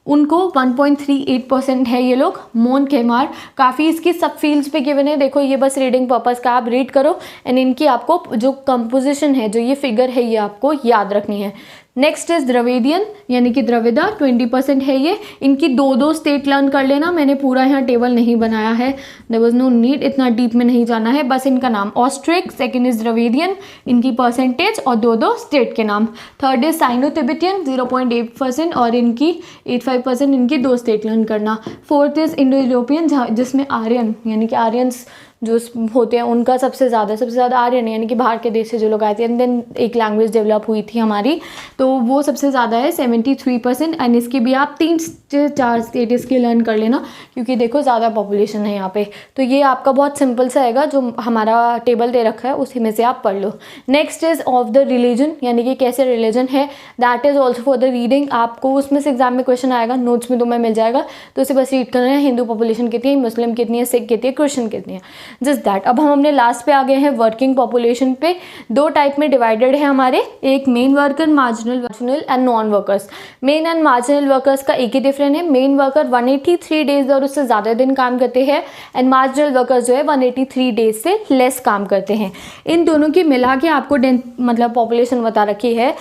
उनको 1.38% है ये लोग। मोन केमार, काफ़ी इसकी सब फील्ड्स पे गिवन है, देखो ये बस रीडिंग पर्पज़ का आप रीड करो एंड इनकी आपको जो कंपोजिशन है, जो ये फिगर है, ये आपको याद रखनी है। नेक्स्ट इज द्रविडियन यानी कि द्रविड़ा 20% है ये। इनकी दो स्टेट लर्न कर लेना, मैंने पूरा यहाँ टेबल नहीं बनाया है, देयर वाज नो नीड, इतना डीप में नहीं जाना है, बस इनका नाम ऑस्ट्रिक, सेकंड इज द्रविडियन, इनकी परसेंटेज और दो स्टेट के नाम। थर्ड इज साइनो तिब्बतियन 0.8% और इनकी 85% इनकी 2 स्टेट लर्न करना। फोर्थ इज इंडो यूरोपियन जिसमें आर्यन यानी कि आर्यंस जो होते हैं उनका सबसे ज़्यादा आर्यन यानी कि बाहर के देश से जो लोग आए थे, एंड देन एक लैंग्वेज डेवलप हुई थी हमारी, तो वो सबसे ज़्यादा है 73%। एंड इसकी भी आप 3 से 4 स्टेट इसके लर्न कर लेना क्योंकि देखो ज़्यादा पॉपुलेशन है यहाँ पे। तो ये आपका बहुत सिंपल सा आएगा, जो हमारा टेबल दे रखा है उसी में से आप पढ़ लो। Next is of the religion यानी कि कैसे रिलीजन है, that is also for the reading. आपको उसमें से एग्जाम में क्वेश्चन आएगा, नोट्स में तुम्हें मिल जाएगा, तो उसे बस रीड करना है। हिंदू पॉपुलेशन कितनी है, मुस्लिम कितनी है, सिख कितनी है, क्रिश्चियन कितनी है, जस्ट दैट। अब हम अपने लास्ट पे आ गए हैं वर्किंग पॉपुलेशन पे। 2 टाइप में डिवाइडेड है हमारे, एक main worker, marginal and non workers. Main and marginal workers का एक ही डिफरेंस है, मेन वर्कर 183 डेज और उससे ज़्यादा दिन काम करते हैं, एंड मार्जिनल वर्कर्स जो है 183 डेज से लेस काम करते हैं। इन दोनों की मिला के आपको मतलब पॉपुलेशन बता रखी है।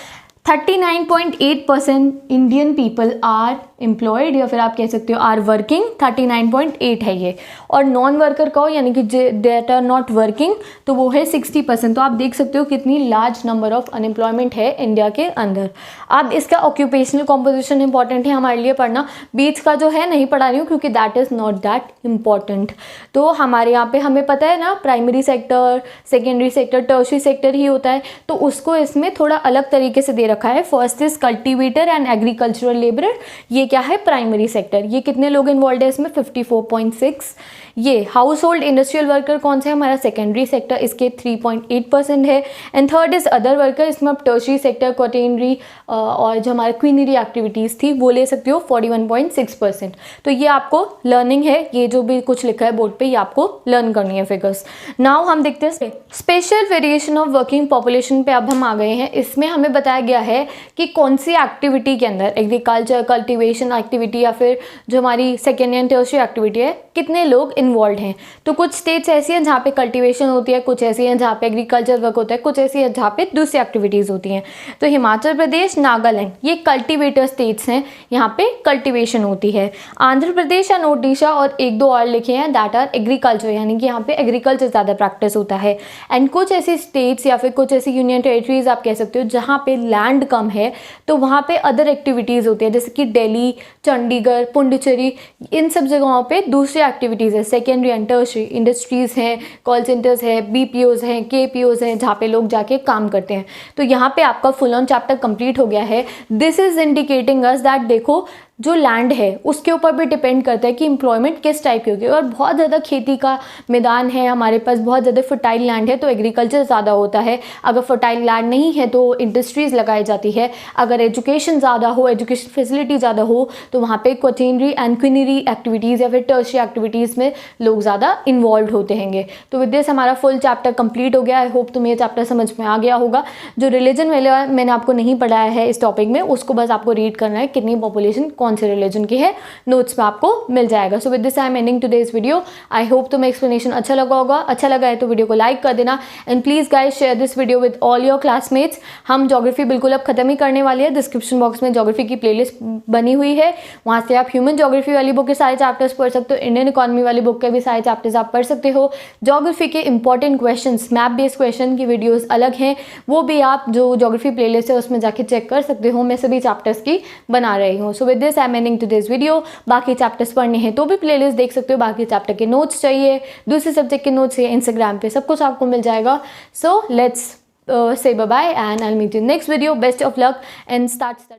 39.8% इंडियन पीपल आर एम्प्लॉयड या फिर आप कह सकते हो आर वर्किंग, 39.8 है ये। और नॉन वर्कर का हो यानी कि दैट आर नॉट वर्किंग तो वो है 60%। तो आप देख सकते हो कितनी लार्ज नंबर ऑफ अनएम्प्लॉयमेंट है इंडिया के अंदर। अब इसका ऑक्यूपेशनल कॉम्पोजिशन इंपॉर्टेंट है हमारे लिए पढ़ना, बीच का जो है नहीं पढ़ा रही हूँ क्योंकि that is not that important. तो हमारे यहाँ पे हमें पता है ना, primary sector, secondary sector, tertiary sector ही होता है, तो उसको इसमें थोड़ा अलग तरीके से दे रखा है। First is cultivator and agricultural labourer, ये क्या है, प्राइमरी सेक्टर। ये कितने लोग इन्वॉल्व है इसमें, 54.6। ये हाउस होल्ड इंडस्ट्रियल वर्कर कौन सा है, हमारा सेकेंडरी सेक्टर, इसके 3.8% है। And third is other worker, इसमें आप टर्शियरी सेक्टर, क्वाटेनरी और जो हमारे क्वीनरी एक्टिविटीज़ थी वो ले सकते हो, 41.6%। तो ये आपको लर्निंग है, ये जो भी कुछ लिखा है बोर्ड पे ये आपको लर्न करनी है फिगर्स। नाउ हम देखते हैं special variation of working population पे। अब हम आ गए हैं, इसमें हमें बताया गया है कि कौन सी एक्टिविटी के अंदर, एग्रीकल्चर, कल्टीवेशन एक्टिविटी या फिर जो हमारी सेकेंड एंड टर्शियरी एक्टिविटी है, कितने लोग इन्वॉल्व हैं। तो कुछ स्टेट्स ऐसी हैं जहाँ पे कल्टीवेशन होती है, कुछ ऐसी हैं जहाँ पे एग्रीकल्चर वर्क होता है, कुछ ऐसी है जहाँ पे दूसरी एक्टिविटीज़ होती हैं। तो हिमाचल प्रदेश, नागालैंड ये कल्टीवेटर स्टेट्स हैं, यहाँ पे कल्टीवेशन होती है। आंध्र प्रदेश एंड ओडिशा और 1-2 और लिखे हैं दैट आर एग्रीकल्चर, यानी कि यहाँ पे एग्रीकल्चर ज़्यादा प्रैक्टिस होता है। एंड कुछ ऐसी स्टेट्स या फिर कुछ ऐसी यूनियन टेरिटरीज आप कह सकते हो जहाँ पे लैंड कम है, तो वहाँ पे अदर एक्टिविटीज़ होती है, जैसे कि दिल्ली, चंडीगढ़, पुडुचेरी, इन सब जगहों पे दूसरी एक्टिविटीज़ है, सेकेंडरी एंड टर्शियरी इंडस्ट्रीज़ हैं, कॉल सेंटर्स है, बीपीओज हैं, केपीओज हैं, जहाँ पे लोग जाके काम करते हैं। तो यहाँ पे आपका फुल ऑन चैप्टर कंप्लीट हो गया है। This is indicating us that देखो जो लैंड है उसके ऊपर भी डिपेंड करता है कि एम्प्लॉयमेंट किस टाइप की होगी। और बहुत ज़्यादा खेती का मैदान है हमारे पास, बहुत ज़्यादा फर्टाइल लैंड है तो एग्रीकल्चर ज़्यादा होता है। अगर फर्टाइल लैंड नहीं है तो इंडस्ट्रीज़ लगाई जाती है। अगर एजुकेशन ज़्यादा हो, एजुकेशन फैसिलिटी ज़्यादा हो, तो वहाँ पे क्वाटेनरी एंड क्वीनरी एक्टिविटीज़ या फिर टर्शियरी एक्टिविटीज़ में लोग ज़्यादा इन्वॉल्व होते हैंगे। तो विद दिस हमारा फुल चैप्टर कंप्लीट हो गया। आई होप तुम्हें ये चैप्टर समझ में आ गया होगा। जो रिलीजन वाला मैंने आपको नहीं पढ़ाया है इस टॉपिक में, उसको बस आपको रीड करना है, कितनी पॉपुलेशन कौन से रिलीजन की है, नोट्स में आपको मिल जाएगा। So with this I am ending today's video. I hope तुम्हें एक्सप्लेनेशन अच्छा लगा होगा। अच्छा लगा है तो वीडियो को लाइक कर देना and please guys share this video with all your classmates. हम ज्योग्राफी बिल्कुल अब खत्म ही करने वाली है। डिस्क्रिप्शन बॉक्स में ज्योग्राफी की प्लेलिस्ट बनी हुई है, वहाँ से आप ह्यूमन ज्योग्राफी वाली बुक के सारे चैप्टर्स पढ़ सकते हो, इंडियन इकोनॉमी वाली बुक के भी सारे चैप्टर्स आप पढ़ सकते हो। ज्योग्राफी के important questions, map based question की वीडियोस अलग हैं, वो भी आप जो ज्योग्राफी प्लेलिस्ट है उसमें जाके चेक कर सकते हो। मैं सभी चैप्टर्स की बना रही हूँ। So with this I am ending today's video. बाकी चैप्टर्स पढ़ने हैं तो भी प्लेलिस्ट देख सकते हो। बाकी चैप्टर के नोट्स चाहिए, दूसरे सब्जेक्ट के नोट्स चाहिए, इंस्टाग्राम पे सब कुछ आपको मिल जाएगा। So let's say bye bye and I'll meet you in next video. Best of luck and start studying.